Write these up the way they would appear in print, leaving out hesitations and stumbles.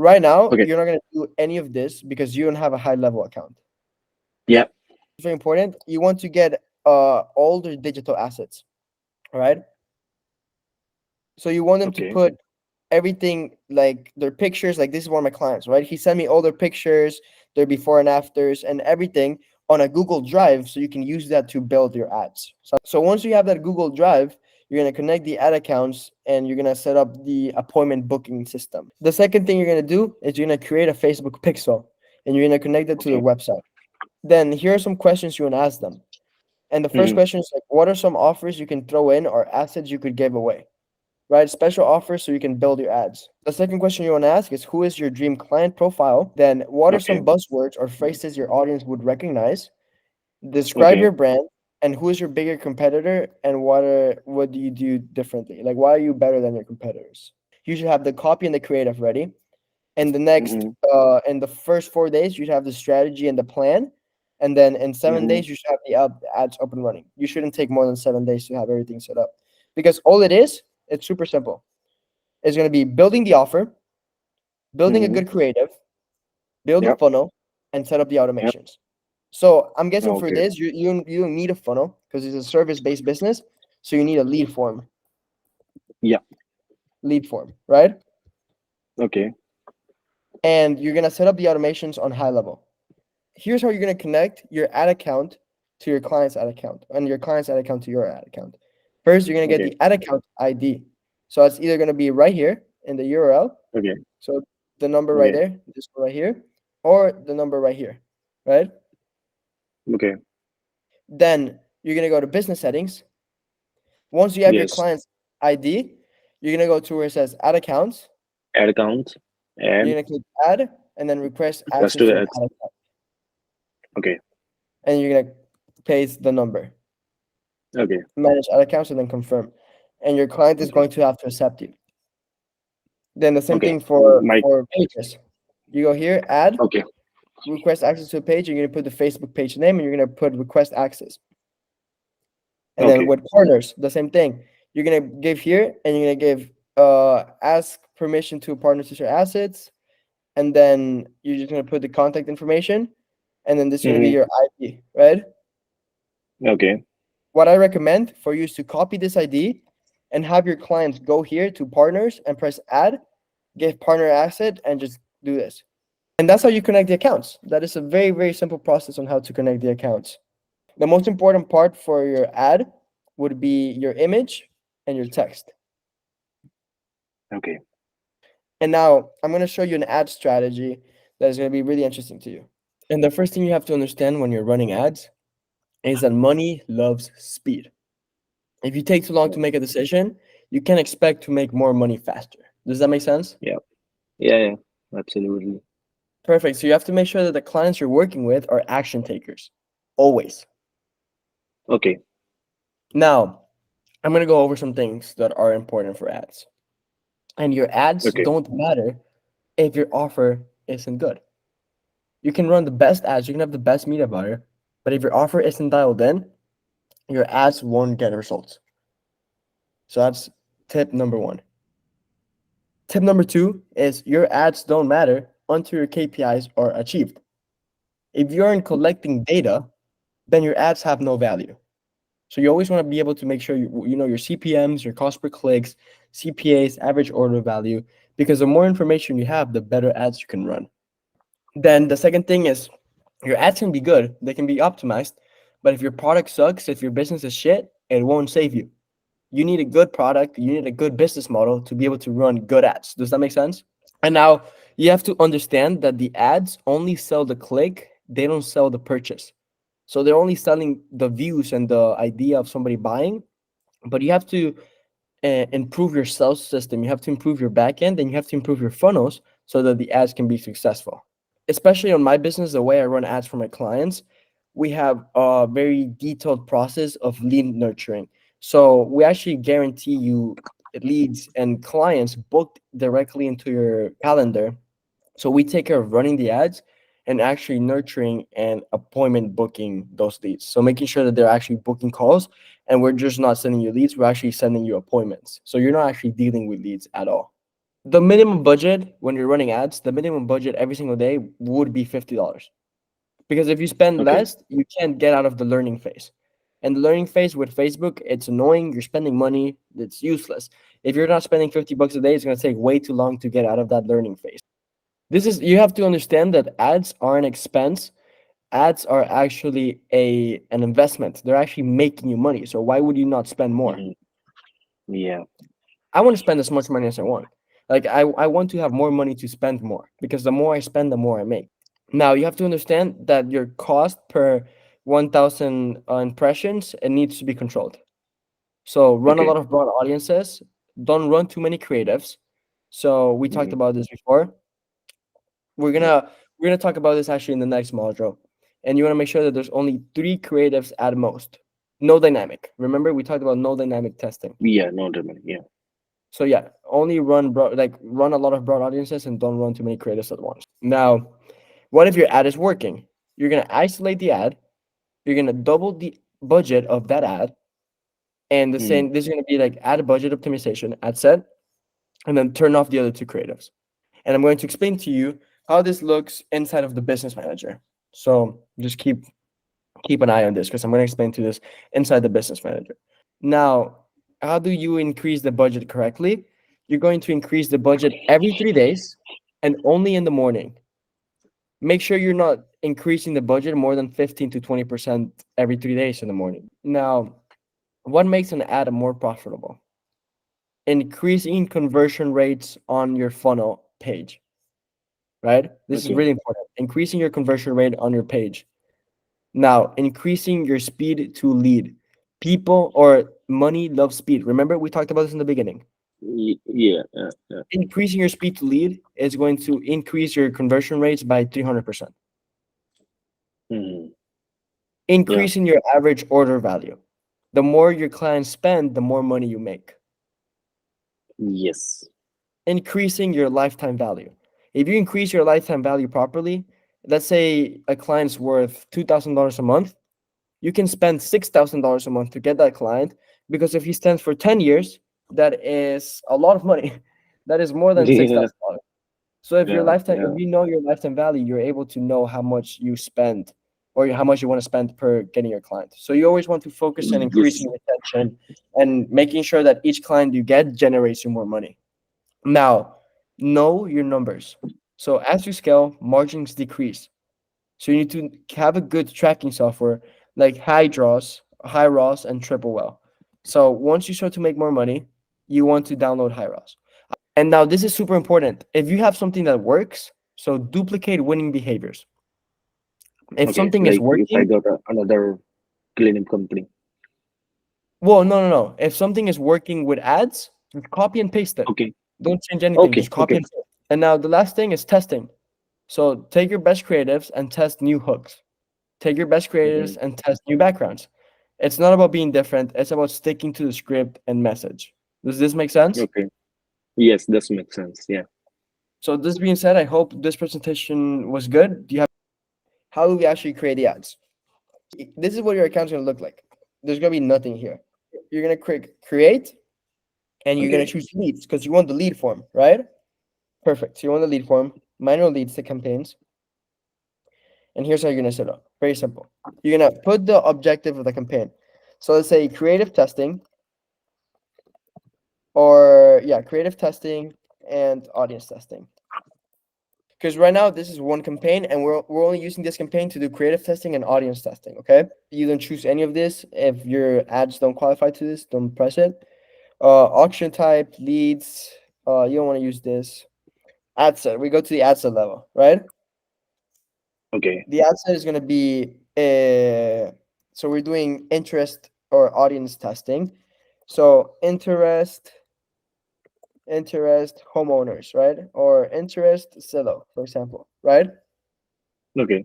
Right now, Okay. you're not going to do any of this because you don't have a high level account. Yeah. It's very important. You want to get all the digital assets, all right? So you want them to Okay. put everything, like their pictures. Like, this is one of my clients, right? He sent me all their pictures, their before and afters, and everything on a Google Drive, so you can use that to build your ads. So once you have that Google Drive, you're gonna connect the ad accounts and you're gonna set up the appointment booking system. The second thing you're gonna do is you're gonna create a Facebook pixel and you're gonna connect it to their Okay. website. Then here are some questions you wanna ask them. And the first Hmm. question is like, what are some offers you can throw in or assets you could give away? Right? Special offers so you can build your ads. The second question you want to ask is, who is your dream client profile? Then what are some Okay. buzzwords or phrases your audience would recognize? Describe Okay. your brand and who is your bigger competitor and what do you do differently? Like, why are you better than your competitors? You should have the copy and the creative ready. And Hmm. in the first 4 days, you should have the strategy and the plan. And then in seven Hmm. days, you should have the ads up and running. You shouldn't take more than 7 days to have everything set up, because all it is, it's super simple. It's going to be building the offer, building a Hmm. good creative, build a Yep. funnel, and set up the Yep. automations. So I'm guessing for Okay. this, you don't need a funnel because it's a service-based business. So you need a Yeah. lead form, right? Okay. And you're gonna set up the automations on high level. Here's how you're gonna connect your ad account to your client's ad account and your client's ad account to your ad account. First, you're gonna get Okay. the ad account ID. So it's either gonna be right here in the URL. Okay. So the number right Okay. there, this one right here, or the number right here, right? Okay. Then you're gonna go to business settings. Once you have your Yes. client's ID, you're gonna go to where it says add accounts. Add account. You're Add. gonna click add and then request Just access to to an add. ad account. Okay. And you're gonna paste the number, Okay. manage ad accounts, and then confirm. And your client is Okay. going to have to accept you. Then the same Okay. thing for My. pages. You go here, add, Okay. request access to a page. You're gonna put the Facebook page name, and you're gonna put request access. And then Okay. with partners, the same thing. You're gonna give here, and you're gonna give ask permission to a partner to share assets, and then you're just gonna put the contact information, and then this is gonna be Hmm. your ID, right? Okay. What I recommend for you is to copy this ID and have your clients go here to partners and press add, give partner asset, and just do this. And that's how you connect the accounts. That is a very, very simple process on how to connect the accounts. The most important part for your ad would be your image and your text. Okay. And now I'm going to show you an ad strategy that is going to be really interesting to you. And the first thing you have to understand when you're running ads is that money loves speed. If you take too long to make a decision, you can expect to make more money faster. Does that make sense? Yeah. Yeah. Yeah. Absolutely. Perfect. So you have to make sure that the clients you're working with are action takers. Always. Okay. Now, I'm going to go over some things that are important for ads. And your ads Okay. don't matter if your offer isn't good. You can run the best ads, you can have the best media buyer, but if your offer isn't dialed in, your ads won't get results. So that's tip number one. Tip number two is your ads don't matter until your KPIs are achieved. If you aren't collecting data, then your ads have no value. So you always want to be able to make sure you know your CPMs, your cost per clicks, CPAs, average order value, because the more information you have, the better ads you can run. Then the second thing is your ads can be good, they can be optimized, but if your product sucks, if your business is shit, it won't save you. You need a good product, you need a good business model to be able to run good ads. Does that make sense? And now you have to understand that the ads only sell the click, they don't sell the purchase. So they're only selling the views and the idea of somebody buying, but you have to improve your sales system, you have to improve your back end, and you have to improve your funnels so that the ads can be successful. Especially on my business, the way I run ads for my clients, we have a very detailed process of lead nurturing. So we actually guarantee you leads and clients booked directly into your calendar. So we take care of running the ads and actually nurturing and appointment booking those leads. So making sure that they're actually booking calls and we're just not sending you leads, we're actually sending you appointments. So you're not actually dealing with leads at all. The minimum budget when you're running ads, the minimum budget every single day would be $50. Because if you spend Okay. less, you can't get out of the learning phase. And the learning phase with Facebook, it's annoying. You're spending money. It's useless. If you're not spending $50 a day, it's going to take way too long to get out of that learning phase. You have to understand that ads are an expense. Ads are actually an investment. They're actually making you money. So why would you not spend more? Hmm. Yeah. I want to spend as much money as I want. Like I want to have more money to spend more because the more I spend, the more I make. Now you have to understand that your cost per 1,000 impressions, it needs to be controlled. So run a Okay. lot of broad audiences. Don't run too many creatives. So we talked Hmm. about this before. We're gonna we're gonna talk about this actually in the next module. And you want to make sure that there's only 3 creatives at most. No dynamic. Remember we talked about no dynamic testing. Yeah. No demand. Yeah. So yeah, only run a lot of broad audiences and don't run too many creatives at once. Now, what if your ad is working? You're gonna isolate the ad. You're gonna double the budget of that ad, and the Hmm. same. This is gonna be like ad budget optimization, ad set, and then turn off the other 2 creatives. And I'm going to explain to you how this looks inside of the business manager. So just keep an eye on this because I'm going to explain to this inside the business manager. Now, how do you increase the budget correctly? You're going to increase the budget every 3 days and only in the morning. Make sure you're not increasing the budget more than 15 to 20% every 3 days in the morning. Now, what makes an ad more profitable? Increasing conversion rates on your funnel page, right? This is Okay. really important. Increasing your conversion rate on your page. Now, increasing your speed to lead. People or money love speed. Remember, we talked about this in the beginning. Yeah. Yeah. Yeah. Increasing your speed to lead is going to increase your conversion rates by 300%. Hmm. Yeah. Increasing your average order value. The more your clients spend, the more money you make. Yes. Increasing your lifetime value. If you increase your lifetime value properly, let's say a client's worth $2,000 a month, you can spend $6,000 a month to get that client because if he stands for 10 years, that is a lot of money. That is more than Yeah. $6,000. So if Yeah. if Yeah. you know your lifetime value, you're able to know how much you spend or how much you want to spend per getting your client. So you always want to focus on Yes. increasing retention and making sure that each client you get generates you more money. Now, know your numbers. So as you scale, margins decrease. So you need to have a good tracking software like High Ross, and Triple Well. So once you start to make more money, you want to download High Ross. And now this is super important. If you have something that works, so duplicate winning behaviors. If Okay. something is Like if I working, got another cleaning company. well, no. If something is working with ads, just copy and paste it. Okay. Don't change anything. Okay. Just copy Okay. and paste. And now the last thing is testing. So take your best creatives and test new hooks. Take your best Hmm. creators and test new backgrounds. It's not about being different, it's about sticking to the script and message. Does this make sense? Okay. Yes, this makes sense. Yeah. So this being said, I hope this presentation was good. Do you have how do we actually create the ads? This is what your account's gonna look like. There's gonna be nothing here. You're gonna create and you're gonna Okay. choose leads because you want the lead form, right? Perfect. So you want the lead form, manual leads to campaigns, and here's how you're gonna set up. Very simple. You're gonna put the objective of the campaign. So let's say creative testing, or yeah, creative testing and audience testing. Because right now this is one campaign and we're only using this campaign to do creative testing and audience testing. Okay, you don't choose any of this. If your ads don't qualify to this, don't press it. Auction type, leads, you don't want to use this. Ad set, we go to the ad set level, right? Okay. The ad set is going to be so we're doing interest or audience testing. So interest homeowners, right? Or interest Zillow, for example, right? Okay.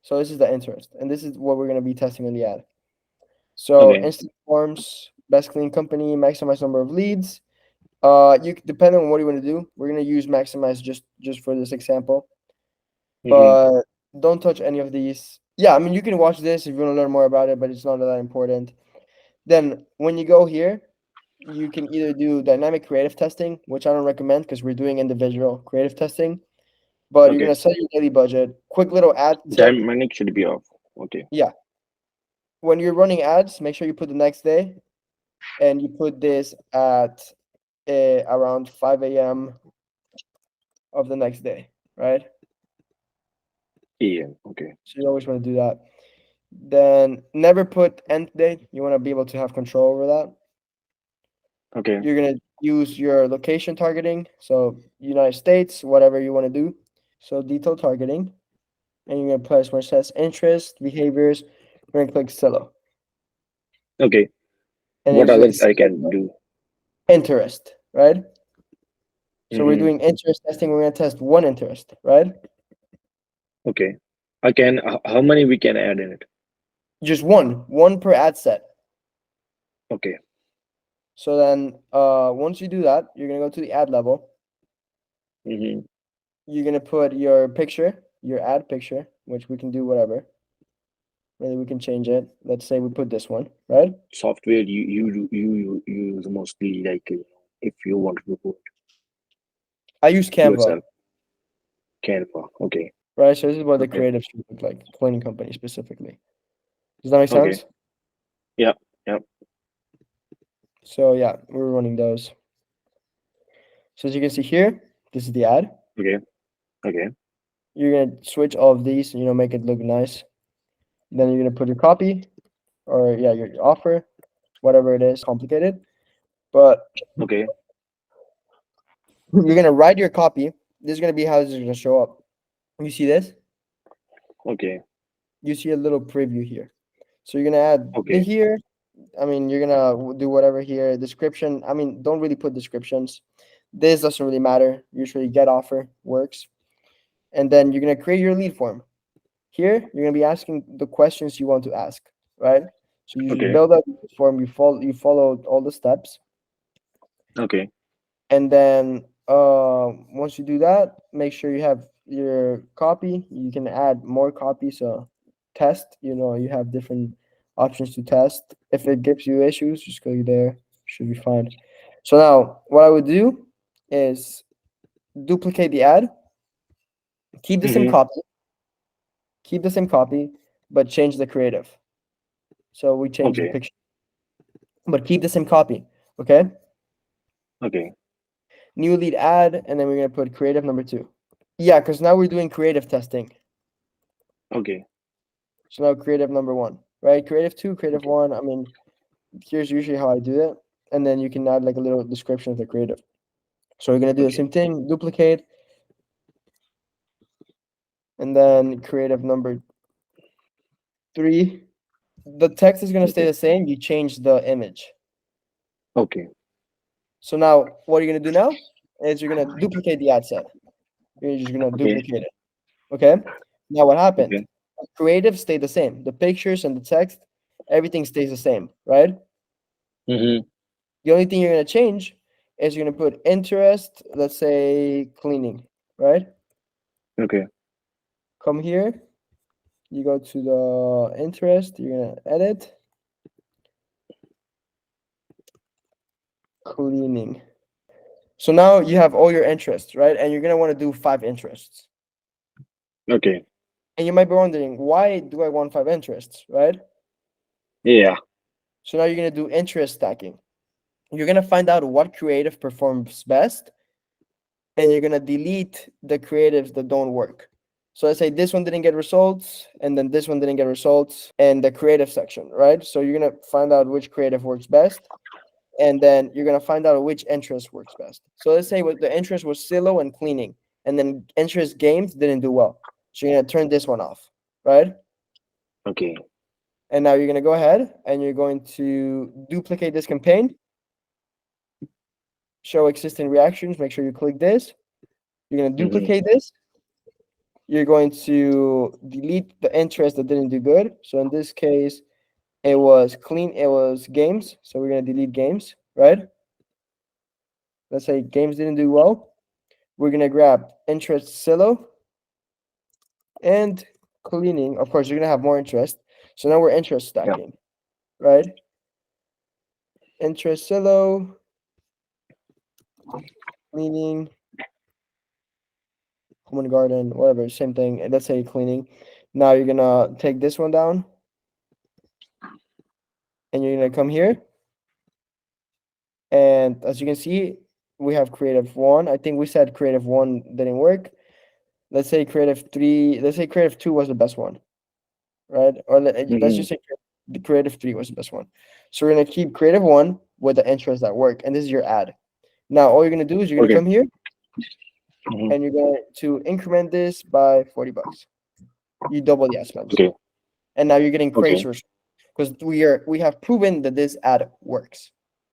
So this is the interest, and this is what we're going to be testing on the ad. So Okay. instant forms, best clean company, maximize number of leads. Depending on what you want to do, we're going to use maximize just for this example, Hmm. but don't touch any of these. Yeah, I mean you can watch this if you want to learn more about it, but it's not that important. Then when you go here, you can either do dynamic creative testing, which I don't recommend because we're doing individual creative testing, but you're Okay. gonna set your daily budget. Quick little ad tip. Dynamic should be off. Okay. Yeah. When you're running ads, make sure you put the next day and you put this at around 5 a.m. of the next day, right? Yeah. Okay. So you always want to do that. Then never put end date. You want to be able to have control over that. Okay. You're gonna use your location targeting, so United States, whatever you want to do. So detail targeting, and you're gonna press where it says interest, behaviors. We're gonna click Silo, Okay. and What it's others I can do? interest, right? So we're Mm-hmm. doing interest testing. We're gonna test one interest, right? Okay. I can. How many we can add in it? Just one per ad set. Okay. So then, once you do that, you're gonna go to the ad level. Mm-hmm. You're gonna put your picture, your ad picture, which we can do whatever. Maybe we can change it. Let's say we put this one, right? Software you use mostly like if you want to report I use Canva, yourself. Canva. Okay. right? So this is what the Okay. creatives should look like, cleaning company specifically. Does that make Okay. sense? Yeah. Yeah. So yeah, we're running those. So as you can see here, this is the ad. Okay. Okay. You're gonna switch all of these, make it look nice. Then you're gonna put your copy, or yeah, your offer, whatever it is, complicated. But Okay. you're gonna write your copy. This is gonna be how this is gonna show up. You see this? Okay. You see a little preview here. So you're gonna add the Okay. here. I mean, you're gonna do whatever here. Description. I mean, don't really put descriptions. This doesn't really matter. Usually, get offer works. And then you're gonna create your lead form. Here, you're gonna be asking the questions you want to ask, right? So you just Okay. build up the form. You follow all the steps, Okay. and then once you do that, make sure you have your copy. You can add more copies. So test. You have different options to test. If it gives you issues, just go there. Should be fine. So now, what I would do is duplicate the ad, keep the same Mm-hmm. copy, keep the same copy, but change the creative. So we change the Okay. picture, but keep the same copy. Okay. Okay. New lead ad, and then we're gonna put creative number 2. Yeah, because now we're doing creative testing. Okay. So now creative number 1, right? Creative 2, creative Okay. 1. I mean, here's usually how I do it, and then you can add like a little description of the creative. So we're gonna do the Okay. same thing, duplicate, and then creative number 3. The text is gonna stay Okay. the same. You change the image. Okay. So now what you're gonna do now is you're gonna duplicate the ad set. You're just gonna Okay. duplicate it. Okay. Now what happened? Okay. Creative stayed the same. The pictures and the text, everything stays the same, right? Mm-hmm. The only thing you're gonna change is you're gonna put interest, let's say cleaning, right? Okay. Come here, you go to the interest, you're gonna edit cleaning. So now you have all your interests, right? And you're gonna want to do 5 interests. Okay. And you might be wondering, why do I want 5 interests, right? Yeah. So now you're gonna do interest stacking. You're gonna find out what creative performs best, and you're gonna delete the creatives that don't work. So let's say this one didn't get results, and then this one didn't get results, and the creative section, right? So you're gonna find out which creative works best, and then you're gonna find out which interest works best. So let's say what the interest was Silo and cleaning, and then interest games didn't do well. So you're gonna turn this one off, right? Okay. And now you're gonna go ahead and you're going to duplicate this campaign, show existing reactions, make sure you click this. You're gonna Mm-hmm. duplicate this. You're going to delete the interest that didn't do good. So in this case, it was games. So we're gonna delete games, right? Let's say games didn't do well. We're gonna grab interest Silo and cleaning. Of course, you're gonna have more interest. So now we're interest Yeah. stacking, right? interest Zillow, cleaning, home and garden, whatever, same thing. Let's say cleaning. Now you're gonna take this one down and you're gonna come here. And as you can see, we have creative one. I think we said creative one didn't work. Let's say creative three, let's say creative two was the best one, right? Or let's Mm-hmm. just say the creative three was the best one. So we're gonna keep creative one with the interests that work, and this is your ad. Now all you're gonna do is you're gonna Okay. come here Mm-hmm. and you're going to increment this by $40. You double the ad spend, Okay. and now you're getting Okay. crazy because we have proven that this ad works.